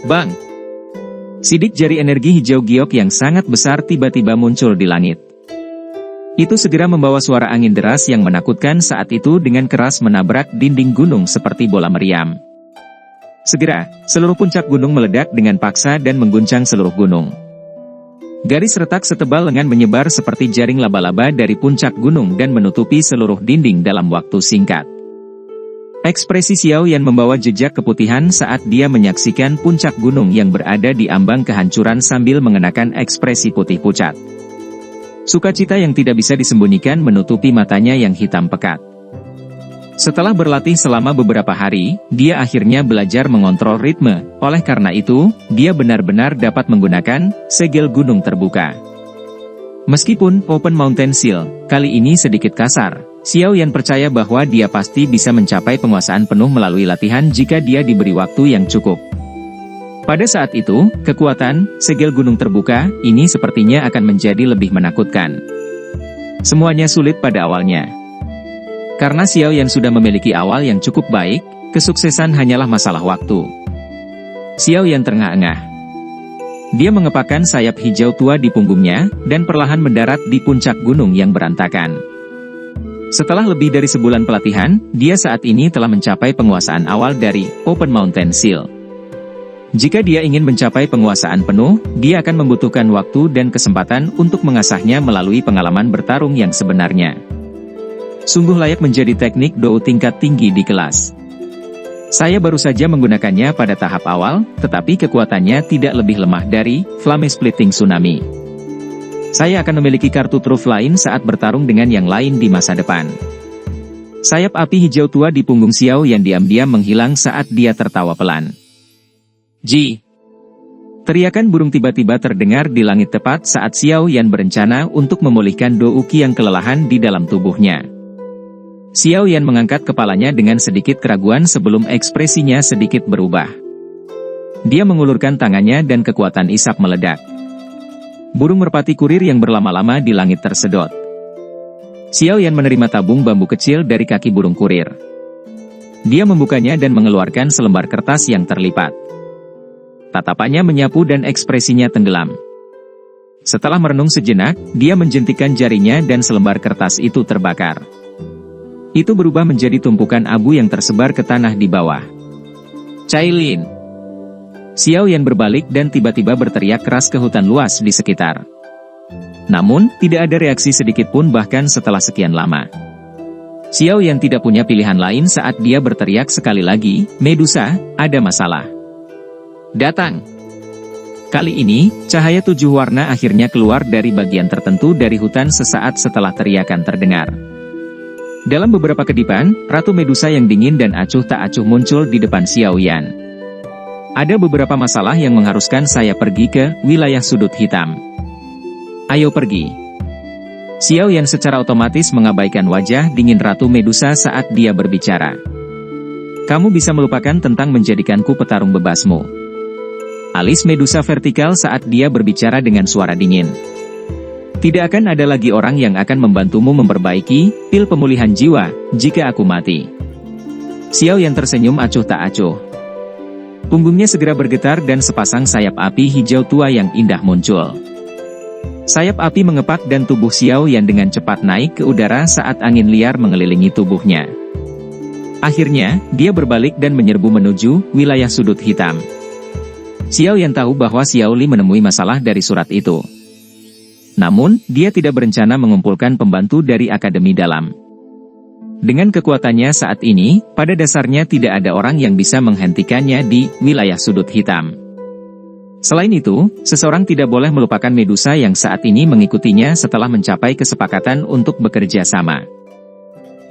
Bang! Sidik jari energi hijau giok yang sangat besar tiba-tiba muncul di langit. Itu segera membawa suara angin deras yang menakutkan saat itu dengan keras menabrak dinding gunung seperti bola meriam. Segera, seluruh puncak gunung meledak dengan paksa dan mengguncang seluruh gunung. Garis retak setebal lengan menyebar seperti jaring laba-laba dari puncak gunung dan menutupi seluruh dinding dalam waktu singkat. Ekspresi Xiao Yan membawa jejak keputihan saat dia menyaksikan puncak gunung yang berada di ambang kehancuran sambil mengenakan ekspresi putih pucat. Sukacita yang tidak bisa disembunyikan menutupi matanya yang hitam pekat. Setelah berlatih selama beberapa hari, dia akhirnya belajar mengontrol ritme, oleh karena itu, dia benar-benar dapat menggunakan segel gunung terbuka. Meskipun Open Mountain Seal kali ini sedikit kasar, Xiao Yan percaya bahwa dia pasti bisa mencapai penguasaan penuh melalui latihan jika dia diberi waktu yang cukup. Pada saat itu, kekuatan segel gunung terbuka ini sepertinya akan menjadi lebih menakutkan. Semuanya sulit pada awalnya. Karena Xiao Yan sudah memiliki awal yang cukup baik, kesuksesan hanyalah masalah waktu. Xiao Yan terengah-engah. Dia mengepakkan sayap hijau tua di punggungnya, dan perlahan mendarat di puncak gunung yang berantakan. Setelah lebih dari sebulan pelatihan, dia saat ini telah mencapai penguasaan awal dari Open Mountain Seal. Jika dia ingin mencapai penguasaan penuh, dia akan membutuhkan waktu dan kesempatan untuk mengasahnya melalui pengalaman bertarung yang sebenarnya. Sungguh layak menjadi teknik Dou tingkat tinggi di kelas. Saya baru saja menggunakannya pada tahap awal, tetapi kekuatannya tidak lebih lemah dari Flame Splitting Tsunami. Saya akan memiliki kartu truf lain saat bertarung dengan yang lain di masa depan. Sayap api hijau tua di punggung Xiao yang diam-diam menghilang saat dia tertawa pelan. Ji! Teriakan burung tiba-tiba terdengar di langit tepat saat Xiao Yan berencana untuk memulihkan Dou Qi yang kelelahan di dalam tubuhnya. Xiao Yan mengangkat kepalanya dengan sedikit keraguan sebelum ekspresinya sedikit berubah. Dia mengulurkan tangannya dan kekuatan isap meledak. Burung merpati kurir yang berlama-lama di langit tersedot. Xiao Yan menerima tabung bambu kecil dari kaki burung kurir. Dia membukanya dan mengeluarkan selembar kertas yang terlipat. Tatapannya menyapu dan ekspresinya tenggelam. Setelah merenung sejenak, dia menjentikkan jarinya dan selembar kertas itu terbakar. Itu berubah menjadi tumpukan abu yang tersebar ke tanah di bawah. Cailin! Xiao Yan berbalik dan tiba-tiba berteriak keras ke hutan luas di sekitar. Namun, tidak ada reaksi sedikit pun bahkan setelah sekian lama. Xiao Yan tidak punya pilihan lain saat dia berteriak sekali lagi, Medusa, ada masalah. Datang! Kali ini, cahaya 7 warna akhirnya keluar dari bagian tertentu dari hutan sesaat setelah teriakan terdengar. Dalam beberapa kedipan, Ratu Medusa yang dingin dan acuh tak acuh muncul di depan Xiao Yan. Ada beberapa masalah yang mengharuskan saya pergi ke wilayah sudut hitam. Ayo pergi. Xiao Yan secara otomatis mengabaikan wajah dingin Ratu Medusa saat dia berbicara. Kamu bisa melupakan tentang menjadikanku petarung bebasmu. Alis Medusa vertikal saat dia berbicara dengan suara dingin. Tidak akan ada lagi orang yang akan membantumu memperbaiki pil pemulihan jiwa jika aku mati. Xiao Yan tersenyum acuh tak acuh. Punggungnya segera bergetar dan sepasang sayap api hijau tua yang indah muncul. Sayap api mengepak dan tubuh Xiao Yan dengan cepat naik ke udara saat angin liar mengelilingi tubuhnya. Akhirnya, dia berbalik dan menyerbu menuju wilayah sudut hitam. Xiao Yan tahu bahwa Xiao Li menemui masalah dari surat itu. Namun, dia tidak berencana mengumpulkan pembantu dari Akademi Dalam. Dengan kekuatannya saat ini, pada dasarnya tidak ada orang yang bisa menghentikannya di wilayah sudut hitam. Selain itu, seseorang tidak boleh melupakan Medusa yang saat ini mengikutinya setelah mencapai kesepakatan untuk bekerja sama.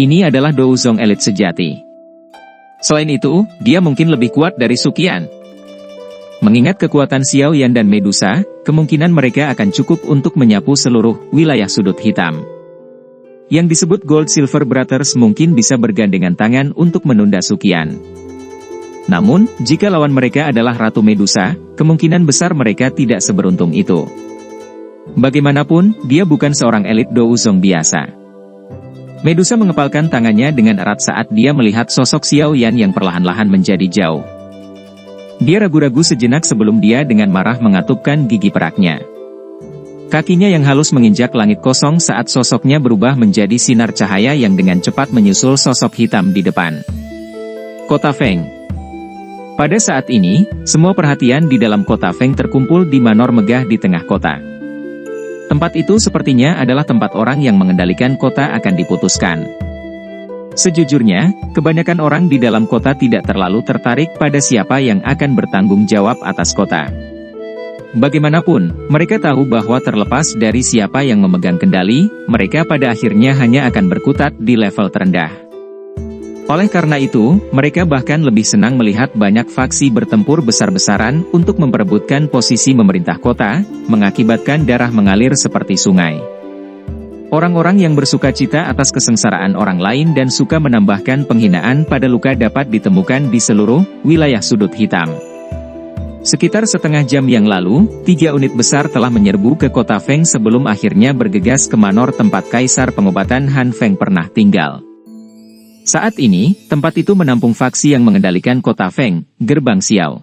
Ini adalah Douzong elit sejati. Selain itu, dia mungkin lebih kuat dari Suqian. Mengingat kekuatan Xiao Yan dan Medusa, kemungkinan mereka akan cukup untuk menyapu seluruh wilayah sudut hitam. Yang disebut Gold Silver Brothers mungkin bisa bergandengan tangan untuk menunda Suqian. Namun, jika lawan mereka adalah Ratu Medusa, kemungkinan besar mereka tidak seberuntung itu. Bagaimanapun, dia bukan seorang elit Douzong biasa. Medusa mengepalkan tangannya dengan erat saat dia melihat sosok Xiao Yan yang perlahan-lahan menjadi jauh. Dia ragu-ragu sejenak sebelum dia dengan marah mengatupkan gigi peraknya. Kakinya yang halus menginjak langit kosong saat sosoknya berubah menjadi sinar cahaya yang dengan cepat menyusul sosok hitam di depan. Kota Feng. Pada saat ini, semua perhatian di dalam kota Feng terkumpul di manor megah di tengah kota. Tempat itu sepertinya adalah tempat orang yang mengendalikan kota akan diputuskan. Sejujurnya, kebanyakan orang di dalam kota tidak terlalu tertarik pada siapa yang akan bertanggung jawab atas kota. Bagaimanapun, mereka tahu bahwa terlepas dari siapa yang memegang kendali, mereka pada akhirnya hanya akan berkutat di level terendah. Oleh karena itu, mereka bahkan lebih senang melihat banyak faksi bertempur besar-besaran untuk memperebutkan posisi memerintah kota, mengakibatkan darah mengalir seperti sungai. Orang-orang yang bersukacita atas kesengsaraan orang lain dan suka menambahkan penghinaan pada luka dapat ditemukan di seluruh wilayah sudut hitam. Sekitar setengah jam yang lalu, 3 unit besar telah menyerbu ke kota Feng sebelum akhirnya bergegas ke manor tempat Kaisar Pengobatan Han Feng pernah tinggal. Saat ini, tempat itu menampung faksi yang mengendalikan kota Feng, Gerbang Xiao.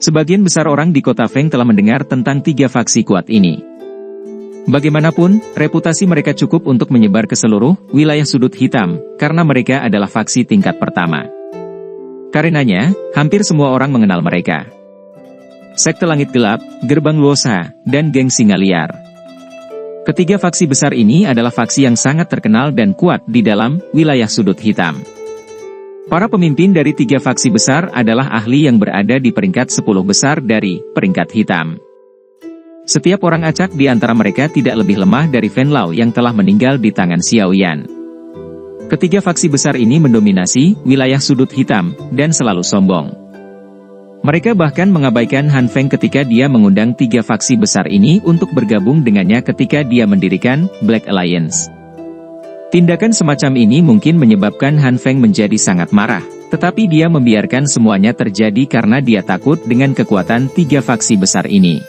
Sebagian besar orang di kota Feng telah mendengar tentang 3 faksi kuat ini. Bagaimanapun, reputasi mereka cukup untuk menyebar ke seluruh wilayah sudut hitam, karena mereka adalah faksi tingkat pertama. Karenanya, hampir semua orang mengenal mereka. Sekte Langit Gelap, Gerbang Luosa, dan Geng Singa Liar. Ketiga faksi besar ini adalah faksi yang sangat terkenal dan kuat di dalam wilayah sudut hitam. Para pemimpin dari 3 faksi besar adalah ahli yang berada di peringkat 10 besar dari peringkat hitam. Setiap orang acak di antara mereka tidak lebih lemah dari Fen Lao yang telah meninggal di tangan Xiao Yan. Ketiga faksi besar ini mendominasi wilayah sudut hitam, dan selalu sombong. Mereka bahkan mengabaikan Han Feng ketika dia mengundang 3 faksi besar ini untuk bergabung dengannya ketika dia mendirikan Black Alliance. Tindakan semacam ini mungkin menyebabkan Han Feng menjadi sangat marah, tetapi dia membiarkan semuanya terjadi karena dia takut dengan kekuatan 3 faksi besar ini.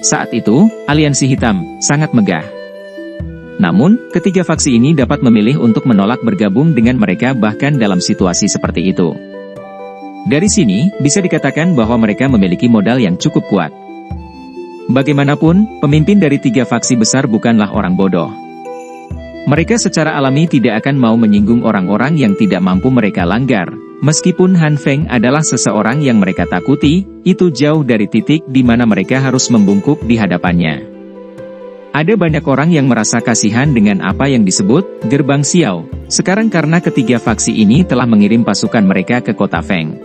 Saat itu, aliansi hitam sangat megah. Namun, ketiga faksi ini dapat memilih untuk menolak bergabung dengan mereka bahkan dalam situasi seperti itu. Dari sini, bisa dikatakan bahwa mereka memiliki modal yang cukup kuat. Bagaimanapun, pemimpin dari 3 faksi besar bukanlah orang bodoh. Mereka secara alami tidak akan mau menyinggung orang-orang yang tidak mampu mereka langgar. Meskipun Han Feng adalah seseorang yang mereka takuti, itu jauh dari titik di mana mereka harus membungkuk di hadapannya. Ada banyak orang yang merasa kasihan dengan apa yang disebut Gerbang Xiao, sekarang karena ketiga faksi ini telah mengirim pasukan mereka ke kota Feng.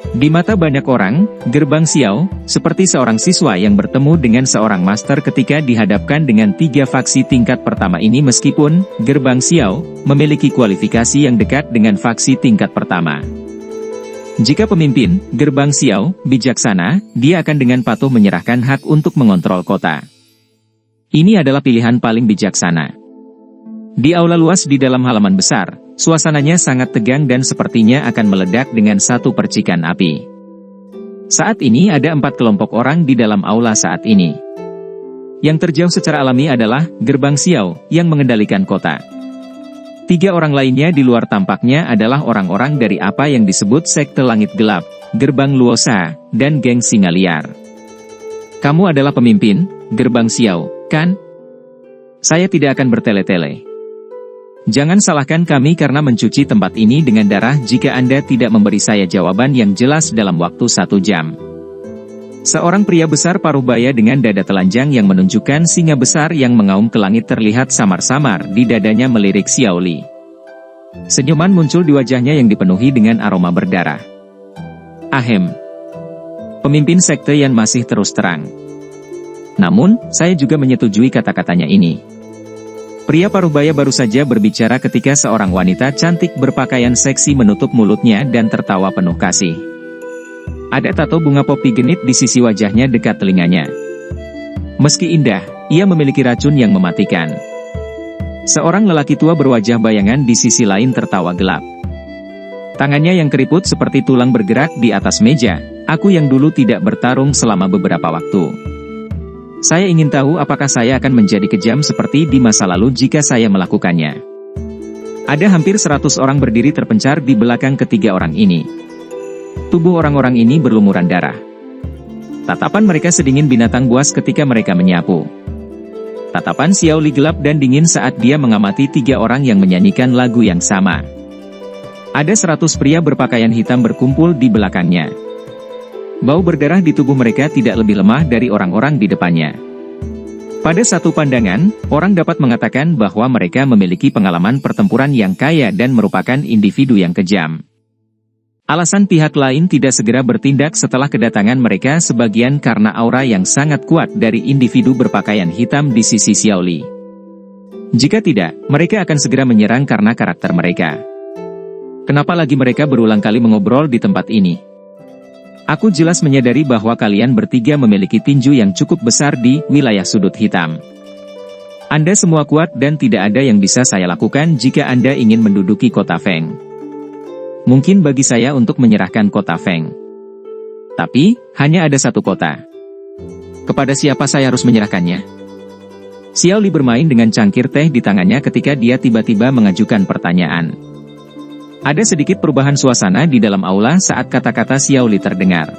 Di mata banyak orang, Gerbang Xiao seperti seorang siswa yang bertemu dengan seorang master ketika dihadapkan dengan 3 faksi tingkat pertama ini meskipun Gerbang Xiao memiliki kualifikasi yang dekat dengan faksi tingkat pertama. Jika pemimpin Gerbang Xiao bijaksana, dia akan dengan patuh menyerahkan hak untuk mengontrol kota. Ini adalah pilihan paling bijaksana. Di aula luas di dalam halaman besar, suasananya sangat tegang dan sepertinya akan meledak dengan satu percikan api. Saat ini ada 4 kelompok orang di dalam aula saat ini. Yang terjauh secara alami adalah Gerbang Xiao yang mengendalikan kota. 3 orang lainnya di luar tampaknya adalah orang-orang dari apa yang disebut Sekte Langit Gelap, Gerbang Luosa, dan Geng Singa Liar. Kamu adalah pemimpin Gerbang Xiao, kan? Saya tidak akan bertele-tele. Jangan salahkan kami karena mencuci tempat ini dengan darah jika Anda tidak memberi saya jawaban yang jelas dalam waktu 1 jam. Seorang pria besar paruh baya dengan dada telanjang yang menunjukkan singa besar yang mengaum ke langit terlihat samar-samar di dadanya melirik Xiao Li. Senyuman muncul di wajahnya yang dipenuhi dengan aroma berdarah. Ahem. Pemimpin sekte Yan masih terus terang. Namun, saya juga menyetujui kata-katanya ini. Pria paruh-baya baru saja berbicara ketika seorang wanita cantik berpakaian seksi menutup mulutnya dan tertawa penuh kasih. Ada tato bunga popi genit di sisi wajahnya dekat telinganya. Meski indah, ia memiliki racun yang mematikan. Seorang lelaki tua berwajah bayangan di sisi lain tertawa gelap. Tangannya yang keriput seperti tulang bergerak di atas meja. Aku yang dulu tidak bertarung selama beberapa waktu. Saya ingin tahu apakah saya akan menjadi kejam seperti di masa lalu jika saya melakukannya. Ada hampir 100 orang berdiri terpencar di belakang ketiga orang ini. Tubuh orang-orang ini berlumuran darah. Tatapan mereka sedingin binatang buas ketika mereka menyapu. Tatapan Xiao Li gelap dan dingin saat dia mengamati 3 orang yang menyanyikan lagu yang sama. Ada 100 pria berpakaian hitam berkumpul di belakangnya. Bau berdarah di tubuh mereka tidak lebih lemah dari orang-orang di depannya. Pada satu pandangan, orang dapat mengatakan bahwa mereka memiliki pengalaman pertempuran yang kaya dan merupakan individu yang kejam. Alasan pihak lain tidak segera bertindak setelah kedatangan mereka sebagian karena aura yang sangat kuat dari individu berpakaian hitam di sisi Xiao Li. Jika tidak, mereka akan segera menyerang karena karakter mereka. Kenapa lagi mereka berulang kali mengobrol di tempat ini? Aku jelas menyadari bahwa kalian bertiga memiliki tinju yang cukup besar di wilayah sudut hitam. Anda semua kuat dan tidak ada yang bisa saya lakukan jika Anda ingin menduduki kota Feng. Mungkin bagi saya untuk menyerahkan kota Feng. Tapi, hanya ada satu kota. Kepada siapa saya harus menyerahkannya? Xiao Li bermain dengan cangkir teh di tangannya ketika dia tiba-tiba mengajukan pertanyaan. Ada sedikit perubahan suasana di dalam aula saat kata-kata Xiao Li terdengar.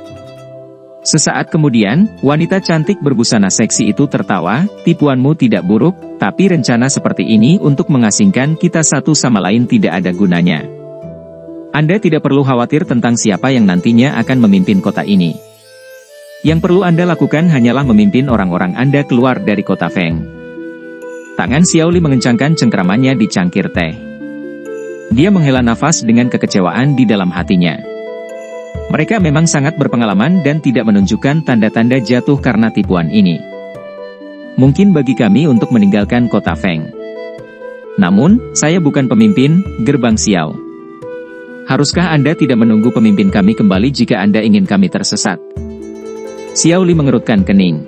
Sesaat kemudian, wanita cantik berbusana seksi itu tertawa, tipuanmu tidak buruk, tapi rencana seperti ini untuk mengasingkan kita satu sama lain tidak ada gunanya. Anda tidak perlu khawatir tentang siapa yang nantinya akan memimpin kota ini. Yang perlu Anda lakukan hanyalah memimpin orang-orang Anda keluar dari kota Feng. Tangan Xiao Li mengencangkan cengkramannya di cangkir teh. Dia menghela nafas dengan kekecewaan di dalam hatinya. Mereka memang sangat berpengalaman dan tidak menunjukkan tanda-tanda jatuh karena tipuan ini. Mungkin bagi kami untuk meninggalkan kota Feng. Namun, saya bukan pemimpin gerbang Xiao. Haruskah Anda tidak menunggu pemimpin kami kembali jika Anda ingin kami tersesat? Xiao Li mengerutkan kening.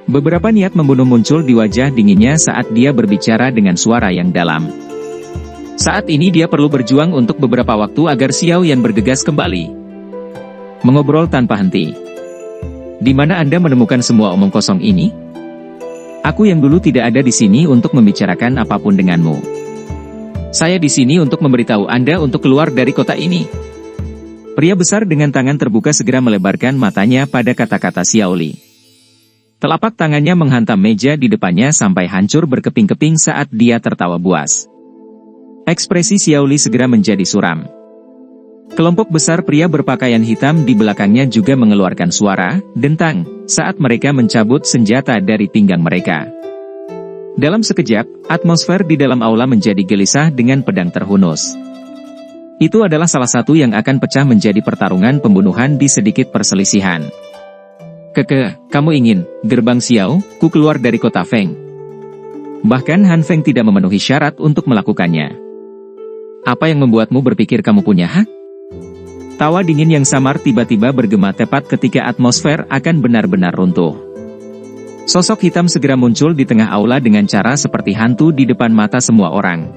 Beberapa niat membunuh muncul di wajah dinginnya saat dia berbicara dengan suara yang dalam. Saat ini dia perlu berjuang untuk beberapa waktu agar Xiao Yan bergegas kembali. Mengobrol tanpa henti. Di mana Anda menemukan semua omong kosong ini? Aku yang dulu tidak ada di sini untuk membicarakan apapun denganmu. Saya di sini untuk memberitahu Anda untuk keluar dari kota ini. Pria besar dengan tangan terbuka segera melebarkan matanya pada kata-kata Xiao Li. Telapak tangannya menghantam meja di depannya sampai hancur berkeping-keping saat dia tertawa buas. Ekspresi Xiao Li segera menjadi suram. Kelompok besar pria berpakaian hitam di belakangnya juga mengeluarkan suara dentang saat mereka mencabut senjata dari pinggang mereka. Dalam sekejap, atmosfer di dalam aula menjadi gelisah dengan pedang terhunus. Itu adalah salah satu yang akan pecah menjadi pertarungan pembunuhan di sedikit perselisihan. Kamu ingin, gerbang Xiao, ku keluar dari kota Feng. Bahkan Han Feng tidak memenuhi syarat untuk melakukannya. Apa yang membuatmu berpikir kamu punya hak? Tawa dingin yang samar tiba-tiba bergema tepat ketika atmosfer akan benar-benar runtuh. Sosok hitam segera muncul di tengah aula dengan cara seperti hantu di depan mata semua orang.